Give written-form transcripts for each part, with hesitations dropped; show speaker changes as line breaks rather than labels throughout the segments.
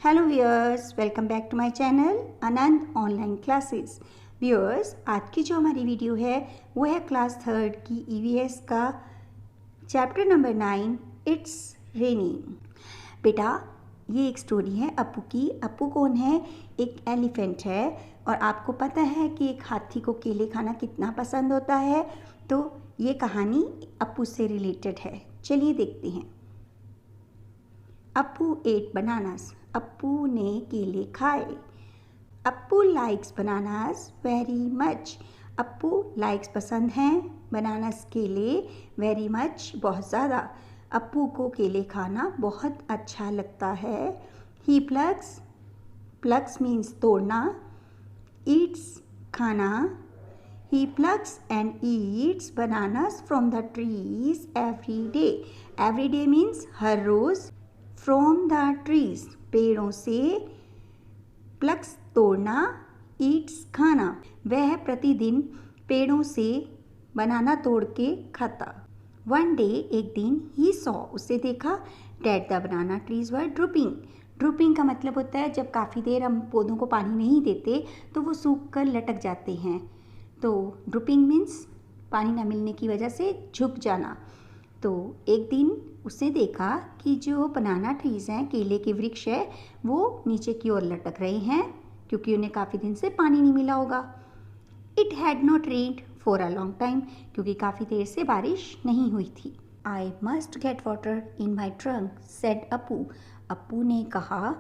Hello viewers, welcome back to my channel Anand online classes. Viewers, आज की जो हमारी वीडियो है वो है क्लास 3 की ईवीएस का चैप्टर नंबर 9 इट्स रेनिंग। बेटा, ये एक स्टोरी है अप्पू की। अप्पू कौन है? एक एलिफेंट है और आपको पता है कि एक हाथी को केले खाना कितना पसंद होता है। तो ये कहानी अप्पू से रिलेटेड है। चलिए देखते हैं। Appu eight bananas. अप्पू ने केले खाए। Appu likes bananas very much. Appu likes पसंद हैं, बनानास केले वेरी मच बहुत ज़्यादा। अप्पू को केले खाना बहुत अच्छा लगता है। ही प्लग्स, प्लग्स मीन्स तोड़ना, ईट्स खाना। He plugs and eats bananas from the trees every day. Every day means हर रोज़। फ्रॉम द ट्रीज पेड़ों से, प्लग्स तोड़ना, ईट्स खाना। वह प्रतिदिन पेड़ों से बनाना तोड़ के खाता। वन डे एक दिन ही सॉ उसे देखा that the banana trees were drooping. Drooping का मतलब होता है जब काफ़ी देर हम पौधों को पानी नहीं देते तो वो सूख कर लटक जाते हैं। तो ड्रूपिंग मीन्स पानी न मिलने की वजह से झुक जाना। तो एक दिन उसने देखा कि जो बनाना ट्रीज़ हैं, केले के वृक्ष है, वो नीचे की ओर लटक रहे हैं क्योंकि उन्हें काफ़ी दिन से पानी नहीं मिला होगा। It had not rained for a long time, क्योंकि काफ़ी देर से बारिश नहीं हुई थी। I must get water in my trunk said Appu. Appu ने कहा,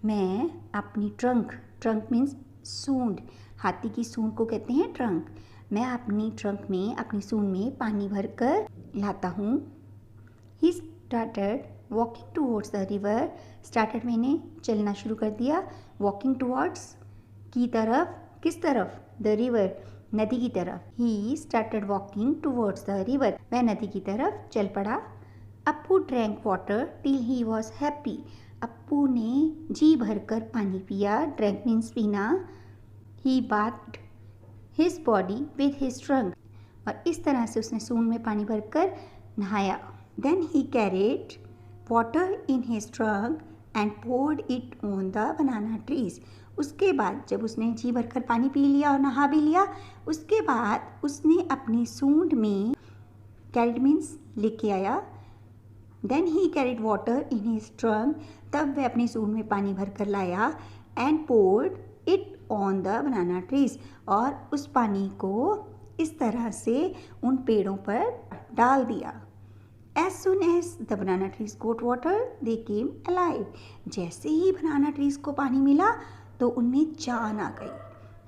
मैं अपनी ट्रंक मीन्स सूंड, हाथी की सूंड को कहते हैं ट्रंक। मैं अपनी ट्रंक में, अपनी सूंड में पानी भर कर लाता हूँ। He started walking towards the river. Started मैंने चलना शुरू कर दिया, वॉकिंग टूवर्ड्स की तरफ, किस तरफ? द रिवर, नदी की तरफ। He started walking towards the river, वह नदी की तरफ चल पड़ा। Appu drank water till he was happy. Appu ने जी भरकर पानी पिया, ड्रैंक मीन्स पीना। ही bathed his body with his trunk, और इस तरह से उसने सूंड में पानी भरकर नहाया। Then he carried water in his trunk and poured it on the banana trees. उसके बाद जब उसने जी भरकर पानी पी लिया और नहा भी लिया, उसके बाद उसने अपनी सूंड में, carried means लेके आया, Then he carried water in his trunk, तब वह अपनी सूंड में पानी भरकर लाया, and poured it on the banana trees, और उस पानी को इस तरह से उन पेड़ों पर डाल दिया। As soon as the banana trees got water, they came alive. जैसे ही बनाना ट्रीज को पानी मिला तो उनमें जान आ गई।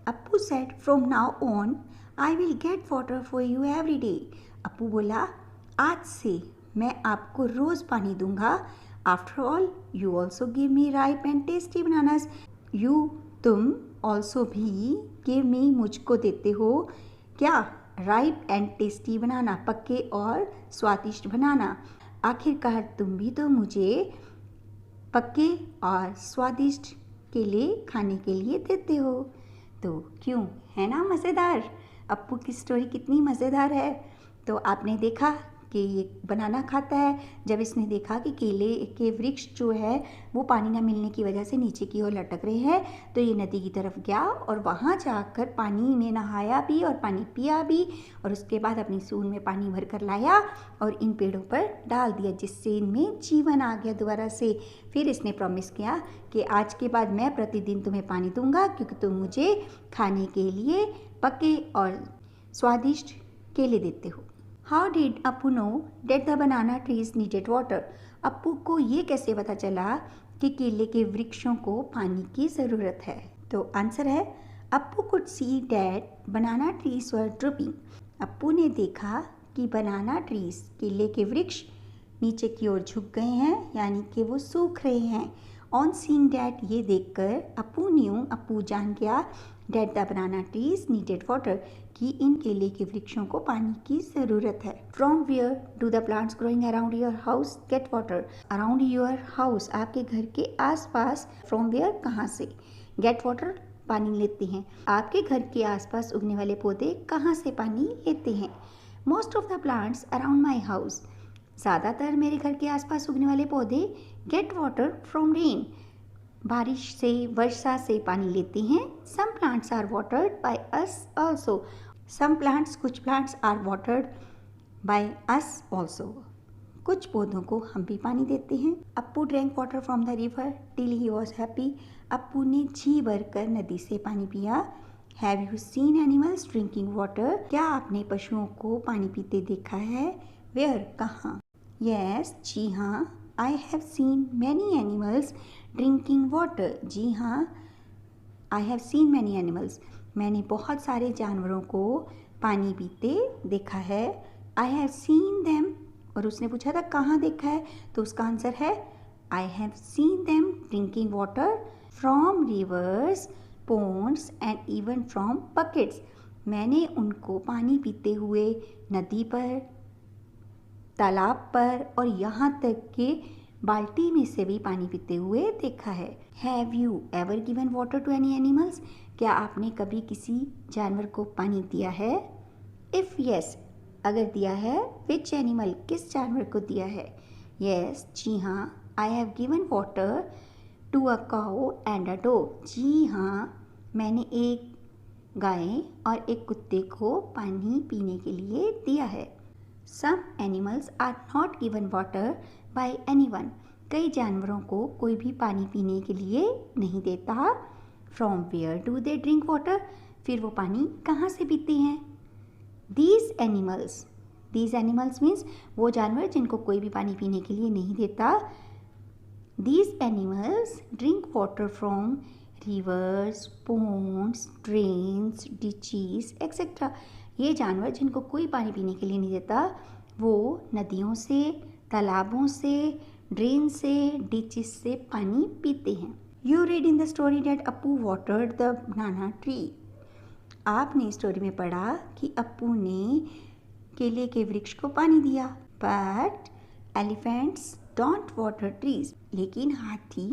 Appu said, From now on, I will get water for you every day. Appu बोला, आज से मैं आपको रोज़ पानी दूंगा। After all, you also give me ripe and tasty bananas. तुम ऑल्सो भी give me मुझको देते हो क्या? राइप एंड टेस्टी बनाना, पक्के और स्वादिष्ट बनाना। आखिरकार तुम भी तो मुझे पक्के और स्वादिष्ट केले खाने के लिए देते हो। तो क्यों, है ना मज़ेदार? अप्पू की स्टोरी कितनी मज़ेदार है। तो आपने देखा कि ये बनाना खाता है। जब इसने देखा कि केले के वृक्ष जो है वो पानी ना मिलने की वजह से नीचे की ओर लटक रहे हैं, तो ये नदी की तरफ गया और वहाँ जाकर पानी में नहाया भी और पानी पिया भी, और उसके बाद अपनी सूंड में पानी भर कर लाया और इन पेड़ों पर डाल दिया, जिससे इनमें जीवन आ गया दोबारा से। फिर इसने प्रॉमिस किया कि आज के बाद मैं प्रतिदिन तुम्हें पानी दूंगा क्योंकि तुम मुझे खाने के लिए पक्के और स्वादिष्ट केले देते हो। How did Appu know that the banana trees needed water? Appu को ये कैसे पता चला कि केले के वृक्षों को पानी की ज़रूरत है? तो आंसर है, Appu could see that banana trees were drooping. Appu ने देखा कि बनाना ट्रीज, केले के वृक्ष, नीचे की ओर झुक गए हैं, यानी कि वो सूख रहे हैं। ऑन सीइंग डैट, ये देखकर अप्पू जान गया that the banana trees needed water, कि इन केले के वृक्षों को पानी की ज़रूरत है। From where do the plants growing around your house get water? Around your house, आपके घर के आसपास। फ्रॉम वेयर, कहाँ से? गेट वाटर, पानी लेते हैं। आपके घर के आसपास उगने वाले पौधे कहाँ से पानी लेते हैं? Most of the plants around my house, ज़्यादातर मेरे घर के आसपास उगने वाले पौधे गेट वाटर फ्रॉम रेन, बारिश से, वर्षा से पानी लेते हैं। Some plants are watered by us also. Some plants, कुछ plants are watered by us also. कुछ पौधों को हम भी पानी देते हैं। Appu drank water from the river till he was happy. Appu ने जी भर कर नदी से पानी पिया। Have you seen animals drinking water? क्या आपने पशुओं को पानी पीते देखा है? वेयर, कहाँ? यस, जी हाँ। I have seen many animals drinking water. जी हाँ, I have seen many animals, मैंने बहुत सारे जानवरों को पानी पीते देखा है। आई हैव सीन देम, और उसने पूछा था कहाँ देखा है, तो उसका आंसर है I have seen them drinking water from rivers, ponds and even from buckets. मैंने उनको पानी पीते हुए नदी पर, तालाब पर और यहाँ तक कि बाल्टी में से भी पानी पीते हुए देखा है। Have you ever given water to any animals? क्या आपने कभी किसी जानवर को पानी दिया है? इफ़ यस, अगर दिया है, विच एनिमल, किस जानवर को दिया है? यस, जी हाँ। I have given water to a cow and a dog. जी हाँ, मैंने एक गाय और एक कुत्ते को पानी पीने के लिए दिया है। Some animals are not given water by anyone. कई जानवरों को कोई भी पानी पीने के लिए नहीं देता। From where do they drink water? फिर वो पानी कहाँ से पीते हैं? दीज एनिमल्स मीन्स वो जानवर जिनको कोई भी पानी पीने के लिए नहीं देता। These animals drink water from rivers, ponds, drains, ditches etcetera. ये जानवर जिनको कोई पानी पीने के लिए नहीं देता, वो नदियों से, तालाबों से, ड्रेन से, डिचेस से पानी पीते हैं। You read in the story that Appu watered the banana tree. आपने स्टोरी में पढ़ा कि अप्पू ने केले के वृक्ष को पानी दिया। But elephants don't water trees. लेकिन हाथी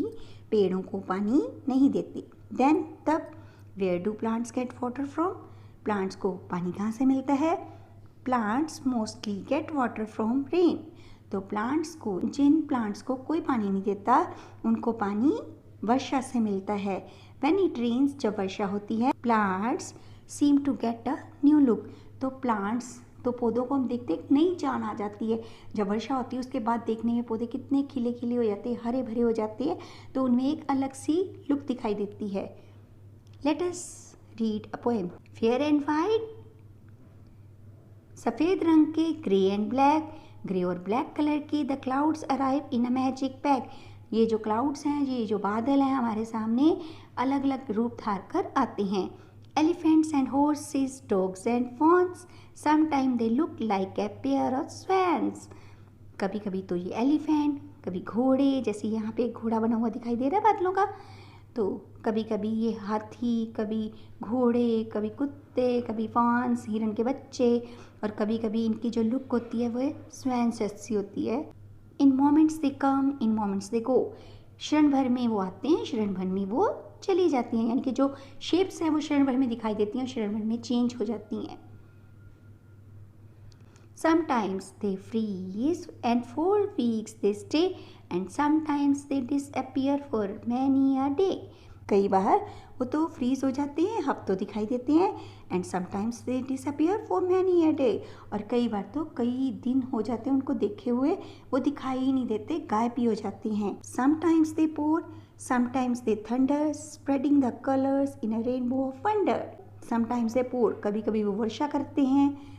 पेड़ों को पानी नहीं देते। देन तब where do plants get water from? Plants को पानी कहाँ से मिलता है? Plants mostly get water from rain. तो जिन प्लांट्स को कोई पानी नहीं देता, उनको पानी वर्षा से मिलता है। व्हेन इट रेन्स, जब वर्षा होती है, plants seem to get a new look. तो पौधों को हम देखते एक नई जान आ जाती है। जब वर्षा होती है उसके बाद देखने में पौधे कितने खिले खिले हो जाते हैं, हरे भरे हो जाते हैं, तो उनमें एक अलग सी लुक दिखाई देती है। Let us read a poem. Fair and white, सफ़ेद रंग के, ग्रे एंड ब्लैक, ग्रे और ब्लैक कलर के, the clouds arrive in a magic pack. ये जो क्लाउड्स हैं, ये जो बादल हैं, हमारे सामने अलग अलग रूप धार कर आते हैं। Elephants and horses, dogs and fawns, sometime they look like a pair of swans. कभी कभी तो ये एलिफेंट, कभी घोड़े, जैसे यहाँ पे एक घोड़ा बना हुआ दिखाई दे रहा है बादलों का, तो कभी कभी ये हाथी, कभी घोड़े, कभी कुत्ते, कभी फॉन्स, हिरन के बच्चे, और कभी कभी इनकी जो लुक होती है वो स्वैन्स जैसी होती है। In moments they come, in moments they go. क्षण भर में वो आते हैं, क्षण भर में वो चली जाती हैं। यानी कि जो शेप्स हैं वो क्षण भर में दिखाई देती हैं, क्षण भर में चेंज हो जाती हैं। Sometimes they freeze and for weeks they stay and sometimes they disappear for many a day. कई बार वो तो फ्रीज हो जाते हैं, हफ्तों दिखाई देते हैं, and sometimes they disappear for many a day, और कई बार तो कई दिन हो जाते हैं उनको देखे हुए, वो दिखाई ही नहीं देते, गायब ही हो जाते हैं। Sometimes they pour, sometimes they thunder, spreading the colours in a rainbow of wonder. Sometimes they pour, कभी कभी वो वर्षा करते हैं।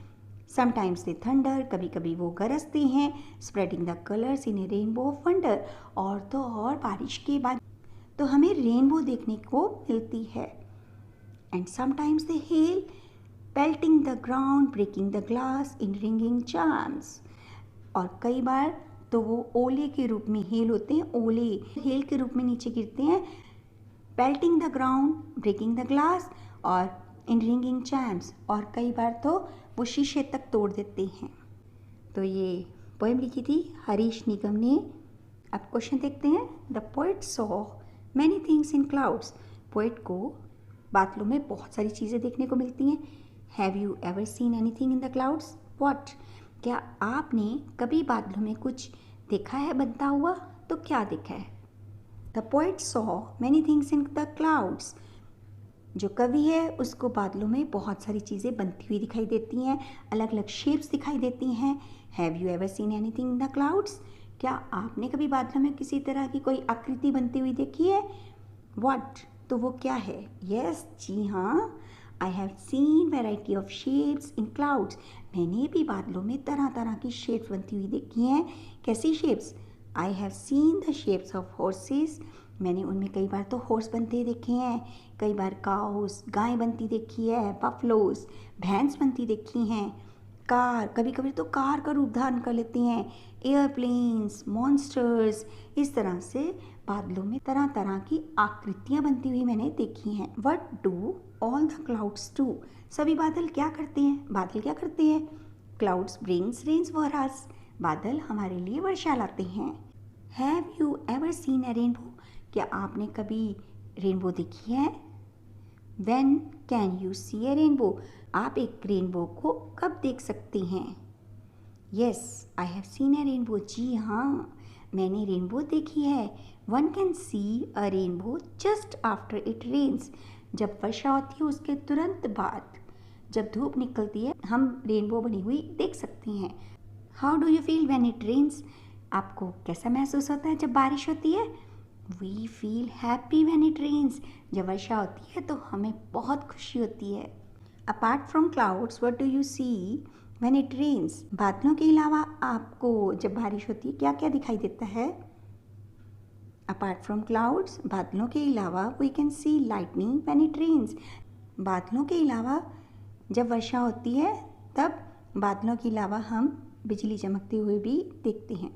समटाइम्स दे थंडर, कभी कभी वो गरजते हैं। Spreading the colours in A rainbow of wonder, और तो और बारिश के बाद तो हमें रेनबो देखने को मिलती है। And sometimes they hail, pelting the ground, breaking the glass in ringing charms. और कई बार तो वो ओले के रूप में हेल होते हैं, ओले हेल के रूप में नीचे गिरते हैं। Pelting the ground, breaking the glass और इन रिंगिंग चार्म्स, और कई बार तो वो शीशे तक तोड़ देते हैं। तो ये पोएम लिखी थी हरीश निगम ने। अब क्वेश्चन देखते हैं। The poet saw many things in clouds. Poet को बादलों में बहुत सारी चीज़ें देखने को मिलती हैं। Have you ever scene anything in the clouds? What? क्या आपने कभी बादलों में कुछ देखा है बनता हुआ? तो क्या देखा है? The poet saw many things in the clouds. जो कवि है उसको बादलों में बहुत सारी चीज़ें बनती हुई दिखाई देती हैं, अलग अलग शेप्स दिखाई देती हैं। Have you ever scene anything in the clouds? क्या आपने कभी बादलों में किसी तरह की कोई आकृति बनती हुई देखी है? व्हाट? तो वो क्या है? यस, जी हाँ, I have scene variety of shapes in clouds. मैंने भी बादलों में तरह तरह की शेप्स बनती हुई देखी हैं। कैसी shapes? I have seen the shapes of horses. मैंने उनमें कई बार तो हॉर्स बनते देखे हैं, कई बार काउस गाय बनती देखी है, बफलोस भैंस बनती देखी हैं, कार कभी कभी तो कार का रूप धारण कर लेती हैं, एयरप्लेन्स, मॉन्स्टर्स। इस तरह से बादलों में तरह तरह की आकृतियाँ बनती हुई मैंने देखी हैं। What do all the clouds do? सभी बादल क्या करते हैं? बादल क्या करते हैं? Clouds brings rains for us. बादल हमारे लिए वर्षा लाते हैं। Have you ever seen a rainbow? क्या आपने कभी रेनबो देखी है? When can you see a rainbow? आप एक रेनबो को कब देख सकते हैं? Yes, I have seen a rainbow. जी हाँ, मैंने रेनबो देखी है। One can see a rainbow just after it rains. जब वर्षा होती है उसके तुरंत बाद, जब धूप निकलती है, हम रेनबो बनी हुई देख सकते हैं। How do you feel when it rains? आपको कैसा महसूस होता है जब बारिश होती है? We feel happy when it rains. जब वर्षा होती है तो हमें बहुत खुशी होती है। Apart from clouds, what do you see when it rains? बादलों के अलावा आपको जब बारिश होती है क्या क्या दिखाई देता है? Apart from clouds, बादलों के अलावा we can see lightning when it rains. बादलों के अलावा जब वर्षा होती है तब बादलों के अलावा हम बिजली चमकते हुए भी देखते हैं।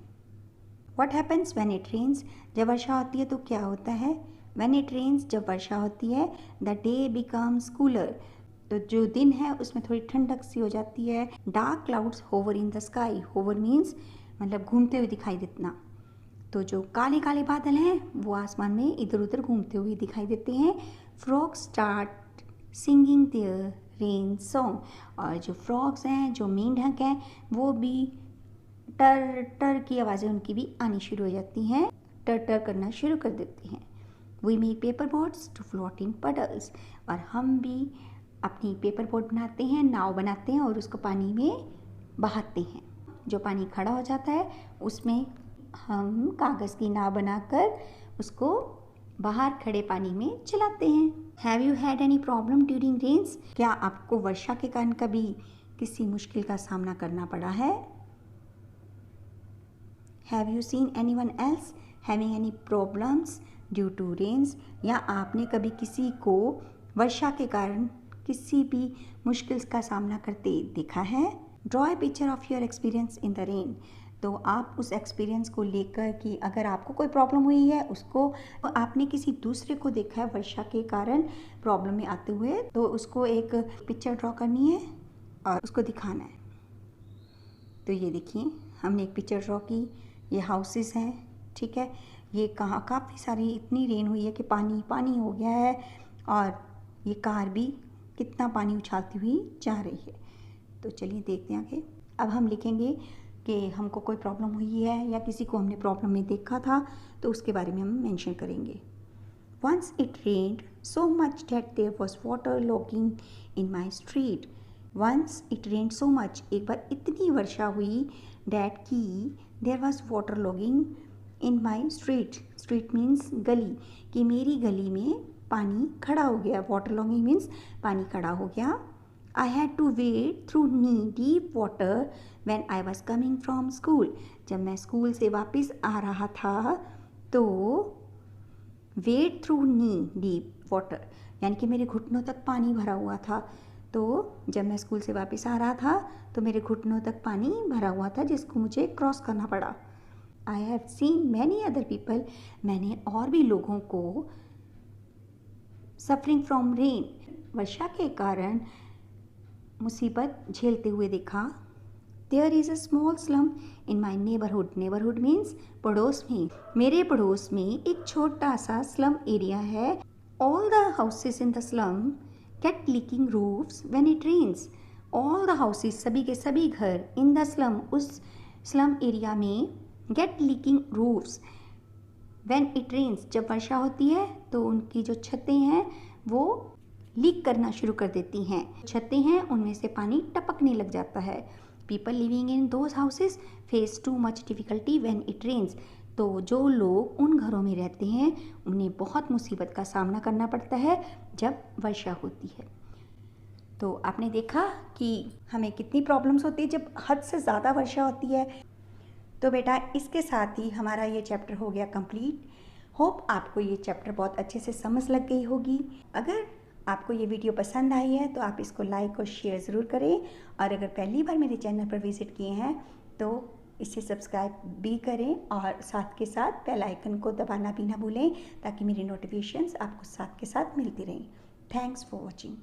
What happens when it rains? जब वर्षा होती है तो क्या होता है? When it rains, जब वर्षा होती है, the day becomes cooler. तो जो दिन है उसमें थोड़ी ठंडक सी हो जाती है। Dark clouds hover in the sky. Hover means मतलब घूमते हुए दिखाई देना। तो जो काले काले बादल हैं वो आसमान में इधर उधर घूमते हुए दिखाई देते हैं। Frogs start singing their rain song. और जो frogs हैं, जो मेंढक हैं, वो भी टर टर की आवाज़ें उनकी भी आनी शुरू हो जाती हैं, टर टर करना शुरू कर देती हैं। We make paper boats to float in puddles. और हम भी अपनी पेपर बोट बनाते हैं, नाव बनाते हैं और उसको पानी में बहाते हैं। जो पानी खड़ा हो जाता है उसमें हम कागज़ की नाव बनाकर उसको बाहर खड़े पानी में चलाते हैं। Have you had any problem during rains? क्या आपको वर्षा के कारण कभी किसी मुश्किल का सामना करना पड़ा है? Have you seen anyone else having any problems due to rains? या आपने कभी किसी को वर्षा के कारण किसी भी मुश्किल का सामना करते देखा है? Draw a picture of your experience in the rain. तो आप उस एक्सपीरियंस को लेकर कि अगर आपको कोई प्रॉब्लम हुई है उसको आपने किसी दूसरे को देखा है वर्षा के कारण प्रॉब्लम में आते हुए, तो उसको एक पिक्चर ड्रॉ करनी है और उसको दिखाना है। तो ये देखिए हमने एक पिक्चर ड्रॉ की। ये हाउसेस हैं, ठीक है। ये कहाँ काफ़ी सारी इतनी रेन हुई है कि पानी पानी हो गया है और ये कार भी कितना पानी उछालती हुई जा रही है। तो चलिए देखते हैं आगे। अब हम लिखेंगे कि हमको कोई प्रॉब्लम हुई है या किसी को हमने प्रॉब्लम में देखा था तो उसके बारे में हम मेंशन करेंगे। Once it rained so much that there was water logging in my street. Once it rained so much, एक बार इतनी वर्षा हुई that कि there was water logging in my street. Street means गली, कि मेरी गली में पानी खड़ा हो गया। Water logging means पानी खड़ा हो गया। I had to wade through knee deep water when I was coming from school. जब मैं स्कूल से वापस आ रहा था तो wade through knee deep water यानी कि मेरे घुटनों तक पानी भरा हुआ था। तो जब मैं स्कूल से वापस आ रहा था तो मेरे घुटनों तक पानी भरा हुआ था जिसको मुझे क्रॉस करना पड़ा। I have seen many other people. मैंने और भी लोगों को suffering from rain, वर्षा के कारण मुसीबत झेलते हुए देखा। There is a small slum in my neighborhood. Neighborhood means पड़ोस में। मेरे पड़ोस में एक छोटा सा स्लम एरिया है। All the houses in the slum get leaking roofs when it rains. All the houses, सभी के सभी घर in the slum, उस स्लम एरिया में get leaking roofs, when it rains, जब वर्षा होती है तो उनकी जो छतें हैं वो लीक करना शुरू कर देती हैं। छतें हैं उनमें से पानी टपकने लग जाता है। People living in those houses face too much difficulty when it rains. तो जो लोग उन घरों में रहते हैं उन्हें बहुत मुसीबत का सामना करना पड़ता है जब वर्षा होती है। तो आपने देखा कि हमें कितनी प्रॉब्लम्स होती है जब हद से ज़्यादा वर्षा होती है। तो बेटा इसके साथ ही हमारा ये चैप्टर हो गया कंप्लीट। होप आपको ये चैप्टर बहुत अच्छे से समझ लग गई होगी। अगर आपको ये वीडियो पसंद आई है तो आप इसको लाइक और शेयर ज़रूर करें, और अगर पहली बार मेरे चैनल पर विज़िट किए हैं तो इसे सब्सक्राइब भी करें और साथ के साथ बेल आइकन को दबाना भी ना भूलें ताकि मेरी नोटिफिकेशंस आपको साथ के साथ मिलती रहें। Thanks for watching.